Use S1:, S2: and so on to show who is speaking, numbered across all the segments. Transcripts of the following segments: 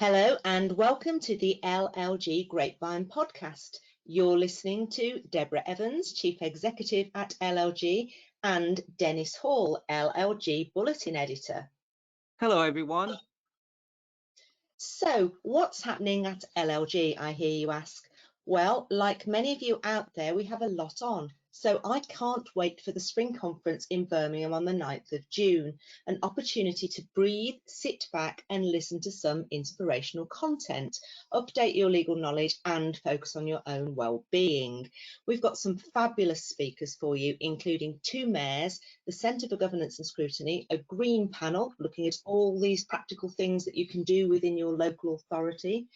S1: Hello and welcome to the LLG Grapevine podcast. You're listening to Deborah Evans, Chief Executive at LLG, and Dennis Hall, LLG Bulletin Editor.
S2: Hello everyone.
S1: So what's happening at LLG, I hear you ask? Well, like many of you out there, we have a lot on. So I can't wait for the spring conference in Birmingham on the 9th of June, an opportunity to breathe, sit back and listen to some inspirational content, update your legal knowledge and focus on your own well-being. We've got some fabulous speakers for you, including two mayors, the Centre for Governance and Scrutiny, a green panel looking at all these practical things that you can do within your local authority,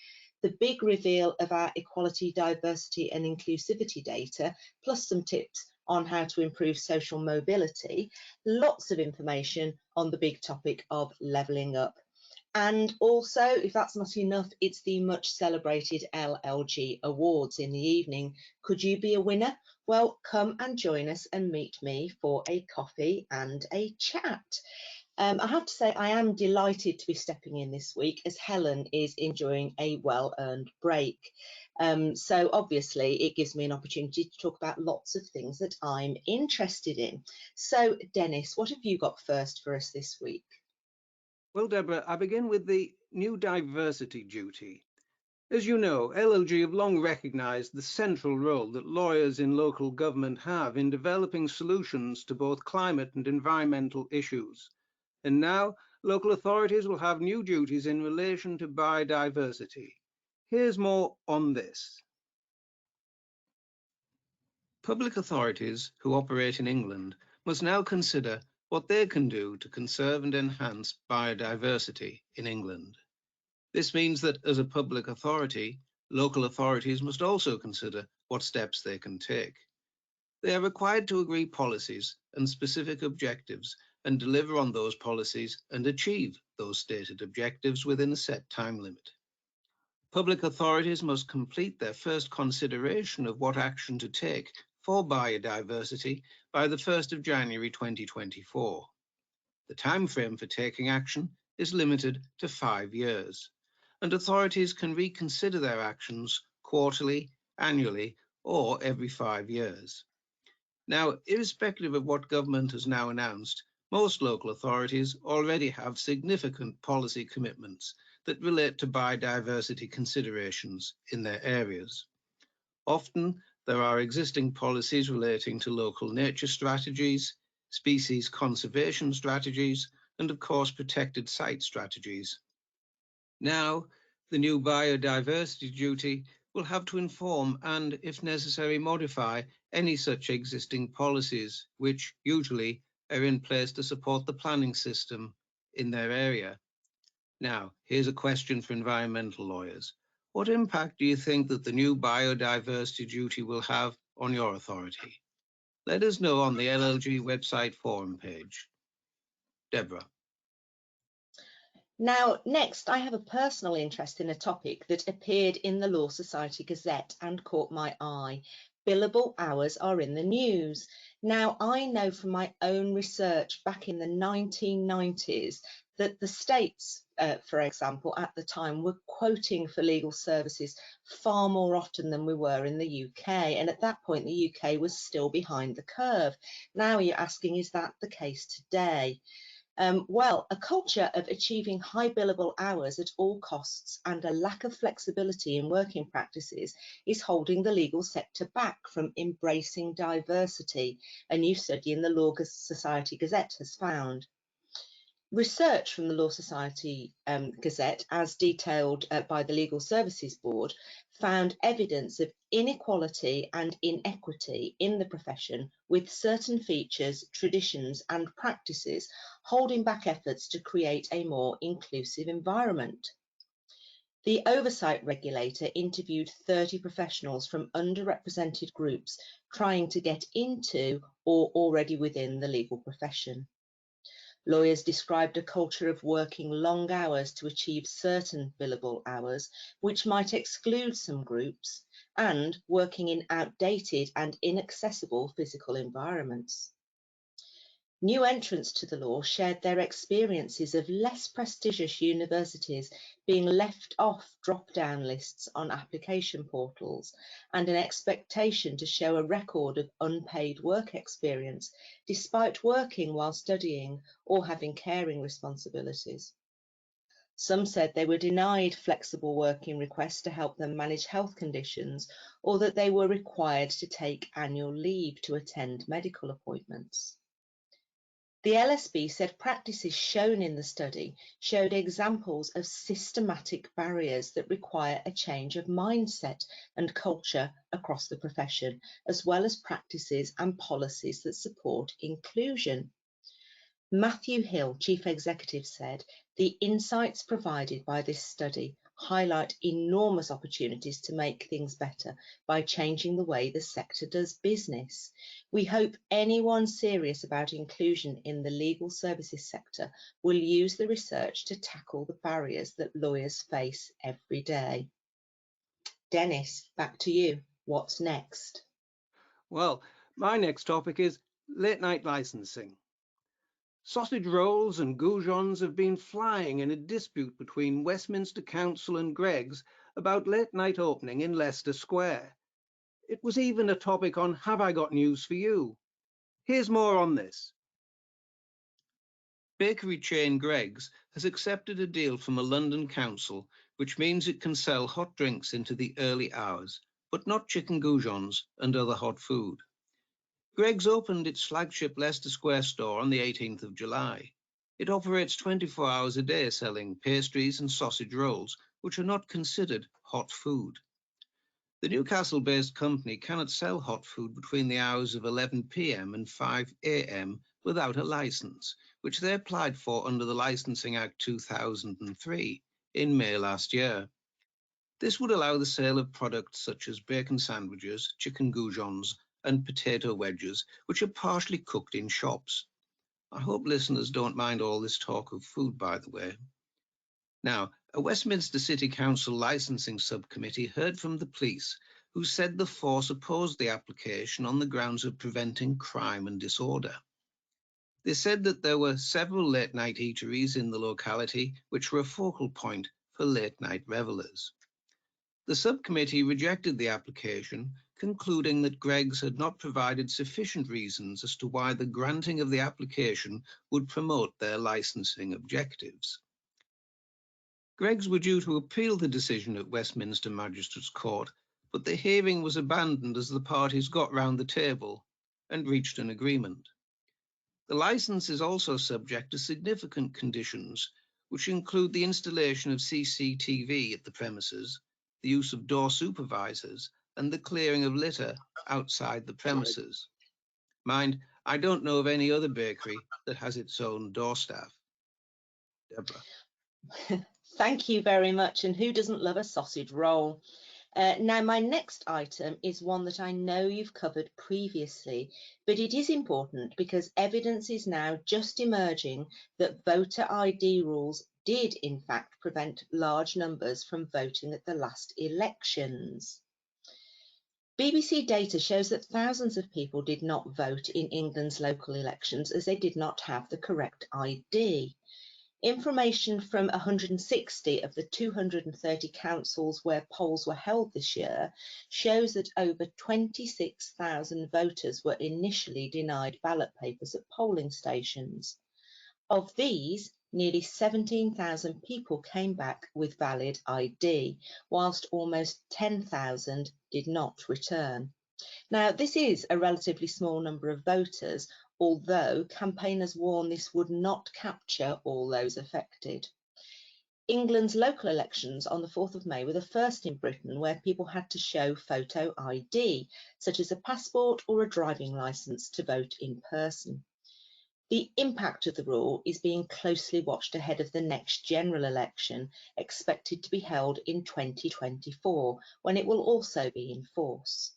S1: the big reveal of our equality, diversity and inclusivity data, plus some tips on how to improve social mobility, lots of information on the big topic of levelling up. And also, if that's not enough, it's the much celebrated LLG Awards in the evening. Could you be a winner? Well, come and join us and meet me for a coffee and a chat. I have to say I am delighted to be stepping in this week as Helen is enjoying a well-earned break. So obviously it gives me an opportunity to talk about lots of things that I'm interested in. So Dennis, what have you got first for us this week?
S2: Well, Deborah, I begin with the new diversity duty. As you know, LLG have long recognised the central role that lawyers in local government have in developing solutions to both climate and environmental issues. And now local authorities will have new duties in relation to biodiversity. Here's more on this. Public authorities who operate in England must now consider what they can do to conserve and enhance biodiversity in England. This means that as a public authority, local authorities must also consider what steps they can take. They are required to agree policies and specific objectives and deliver on those policies and achieve those stated objectives within a set time limit. Public authorities must complete their first consideration of what action to take for biodiversity by the 1st of January 2024. The time frame for taking action is limited to 5 years, and authorities can reconsider their actions quarterly, annually, or every 5 years. Now, irrespective of what government has now announced, most local authorities already have significant policy commitments that relate to biodiversity considerations in their areas. Often, there are existing policies relating to local nature strategies, species conservation strategies, and of course, protected site strategies. Now, the new biodiversity duty will have to inform and, if necessary, modify any such existing policies, which usually are in place to support the planning system in their area. Now, here's a question for environmental lawyers. What impact do you think that the new biodiversity duty will have on your authority? Let us know on the LLG website forum page. Deborah.
S1: Now, next, I have a personal interest in a topic that appeared in the Law Society Gazette and caught my eye. Billable hours are in the news. Now, I know from my own research back in the 1990s that the states, for example, at the time were quoting for legal services far more often than we were in the UK. And at that point, the UK was still behind the curve. Now you're asking, is that the case today? Well, a culture of achieving high billable hours at all costs and a lack of flexibility in working practices is holding the legal sector back from embracing diversity, a new study in the Law Society Gazette has found. Research from the Law Society Gazette, as detailed by the Legal Services Board, found evidence of inequality and inequity in the profession, with certain features, traditions and practices holding back efforts to create a more inclusive environment. The oversight regulator interviewed 30 professionals from underrepresented groups trying to get into or already within the legal profession. Lawyers described a culture of working long hours to achieve certain billable hours, which might exclude some groups, and working in outdated and inaccessible physical environments. New entrants to the law shared their experiences of less prestigious universities being left off drop-down lists on application portals and an expectation to show a record of unpaid work experience despite working while studying or having caring responsibilities. Some said they were denied flexible working requests to help them manage health conditions, or that they were required to take annual leave to attend medical appointments. The LSB said practices shown in the study showed examples of systematic barriers that require a change of mindset and culture across the profession, as well as practices and policies that support inclusion. Matthew Hill, Chief Executive, said the insights provided by this study highlight enormous opportunities to make things better by changing the way the sector does business. We hope anyone serious about inclusion in the legal services sector will use the research to tackle the barriers that lawyers face every day. Dennis, back to you. What's next?
S2: Well, my next topic is late night licensing. Sausage rolls and goujons have been flying in a dispute between Westminster Council and Greggs about late night opening in Leicester Square. It was even a topic on Have I Got News for You? Here's more on this. Bakery chain Greggs has accepted a deal from a London council, which means it can sell hot drinks into the early hours, but not chicken goujons and other hot food. Greggs opened its flagship Leicester Square store on the 18th of July. It operates 24 hours a day selling pastries and sausage rolls, which are not considered hot food. The Newcastle-based company cannot sell hot food between the hours of 11 p.m. and 5 a.m. without a license, which they applied for under the Licensing Act 2003 in May last year. This would allow the sale of products such as bacon sandwiches, chicken goujons, and potato wedges, which are partially cooked in shops. I hope listeners don't mind all this talk of food, by the way. Now, a Westminster City Council licensing subcommittee heard from the police, who said the force opposed the application on the grounds of preventing crime and disorder. They said that there were several late-night eateries in the locality which were a focal point for late-night revellers. The subcommittee rejected the application, concluding that Greggs had not provided sufficient reasons as to why the granting of the application would promote their licensing objectives. Greggs were due to appeal the decision at Westminster Magistrates Court, but the hearing was abandoned as the parties got round the table and reached an agreement. The licence is also subject to significant conditions, which include the installation of CCTV at the premises, the use of door supervisors, and the clearing of litter outside the premises. Mind, I don't know of any other bakery that has its own door staff. Deborah.
S1: Thank you very much. And who doesn't love a sausage roll? Now, my next item is one that I know you've covered previously, but it is important because evidence is now just emerging that voter ID rules did in fact prevent large numbers from voting at the last elections. BBC data shows that thousands of people did not vote in England's local elections as they did not have the correct ID. Information from 160 of the 230 councils where polls were held this year shows that over 26,000 voters were initially denied ballot papers at polling stations. Of these, nearly 17,000 people came back with valid ID, whilst almost 10,000 did not return. Now, this is a relatively small number of voters, although campaigners warn this would not capture all those affected. England's local elections on the 4th of May were the first in Britain where people had to show photo ID, such as a passport or a driving licence, to vote in person. The impact of the rule is being closely watched ahead of the next general election, expected to be held in 2024, when it will also be in force.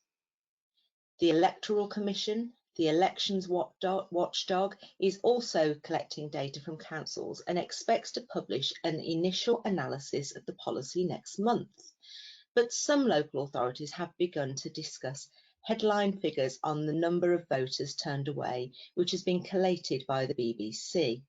S1: The Electoral Commission, the elections watchdog, is also collecting data from councils and expects to publish an initial analysis of the policy next month. But some local authorities have begun to discuss headline figures on the number of voters turned away, which has been collated by the BBC.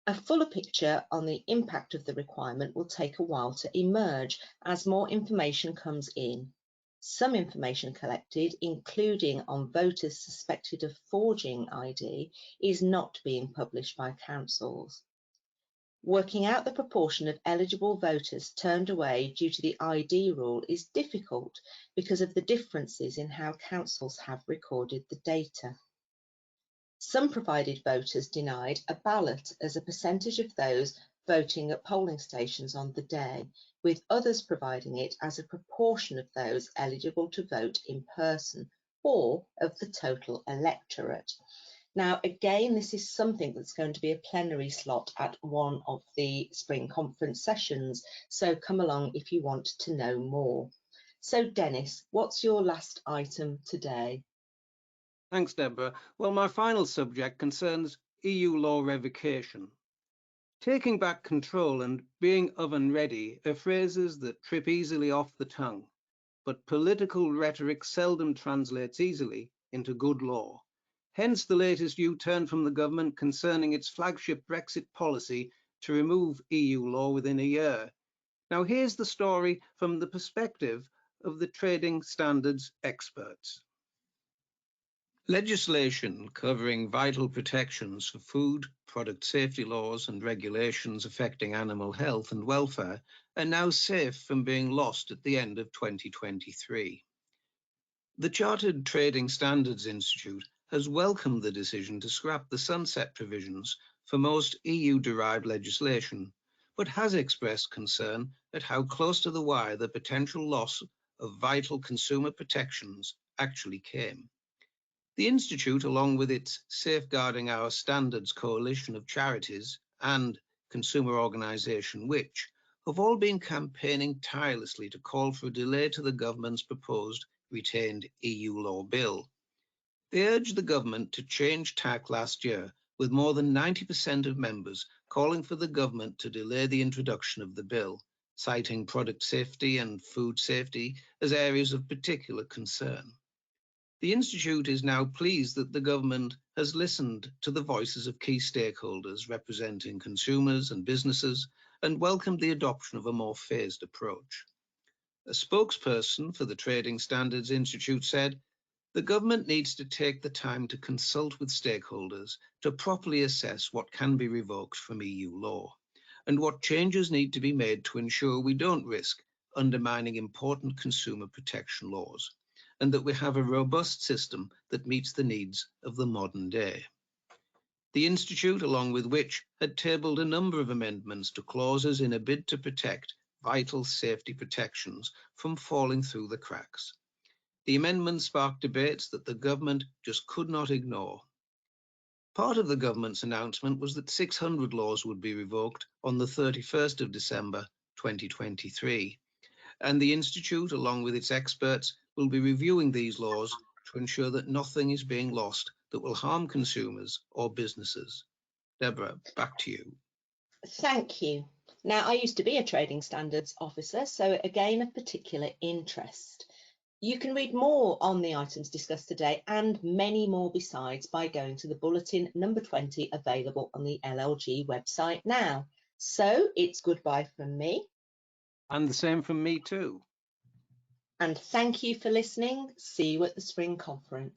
S1: A fuller picture on the impact of the requirement will take a while to emerge as more information comes in. Some information collected, including on voters suspected of forging ID, is not being published by councils. Working out the proportion of eligible voters turned away due to the ID rule is difficult because of the differences in how councils have recorded the data. Some provided voters denied a ballot as a percentage of those voting at polling stations on the day, with others providing it as a proportion of those eligible to vote in person or of the total electorate. Now, again, this is something that's going to be a plenary slot at one of the spring conference sessions, so come along if you want to know more. So, Dennis, what's your last item today?
S2: Thanks, Deborah. Well, my final subject concerns EU law revocation. Taking back control and being oven ready are phrases that trip easily off the tongue, but political rhetoric seldom translates easily into good law. Hence the latest U-turn from the government concerning its flagship Brexit policy to remove EU law within a year. Now, here's the story from the perspective of the trading standards experts. Legislation covering vital protections for food, product safety laws and regulations affecting animal health and welfare are now safe from being lost at the end of 2023. The Chartered Trading Standards Institute has welcomed the decision to scrap the sunset provisions for most EU-derived legislation, but has expressed concern at how close to the wire the potential loss of vital consumer protections actually came. The Institute, along with its Safeguarding Our Standards coalition of charities and consumer organisation Which, have all been campaigning tirelessly to call for a delay to the government's proposed retained EU law bill. They urged the government to change tack last year, with more than 90% of members calling for the government to delay the introduction of the bill, citing product safety and food safety as areas of particular concern. The Institute is now pleased that the government has listened to the voices of key stakeholders representing consumers and businesses and welcomed the adoption of a more phased approach. A spokesperson for the Trading Standards Institute said, "The government needs to take the time to consult with stakeholders to properly assess what can be revoked from EU law and what changes need to be made to ensure we don't risk undermining important consumer protection laws, and that we have a robust system that meets the needs of the modern day." The Institute, along with Which, had tabled a number of amendments to clauses in a bid to protect vital safety protections from falling through the cracks. The amendments sparked debates that the government just could not ignore. Part of the government's announcement was that 600 laws would be revoked on the 31st of December 2023. And the Institute, along with its experts, will be reviewing these laws to ensure that nothing is being lost that will harm consumers or businesses. Deborah, back to you.
S1: Thank you. Now, I used to be a trading standards officer, so again, of particular interest. You can read more on the items discussed today and many more besides by going to the bulletin number 20 available on the LLG website now. So it's goodbye from me.
S2: And the same from me too.
S1: And thank you for listening. See you at the spring conference.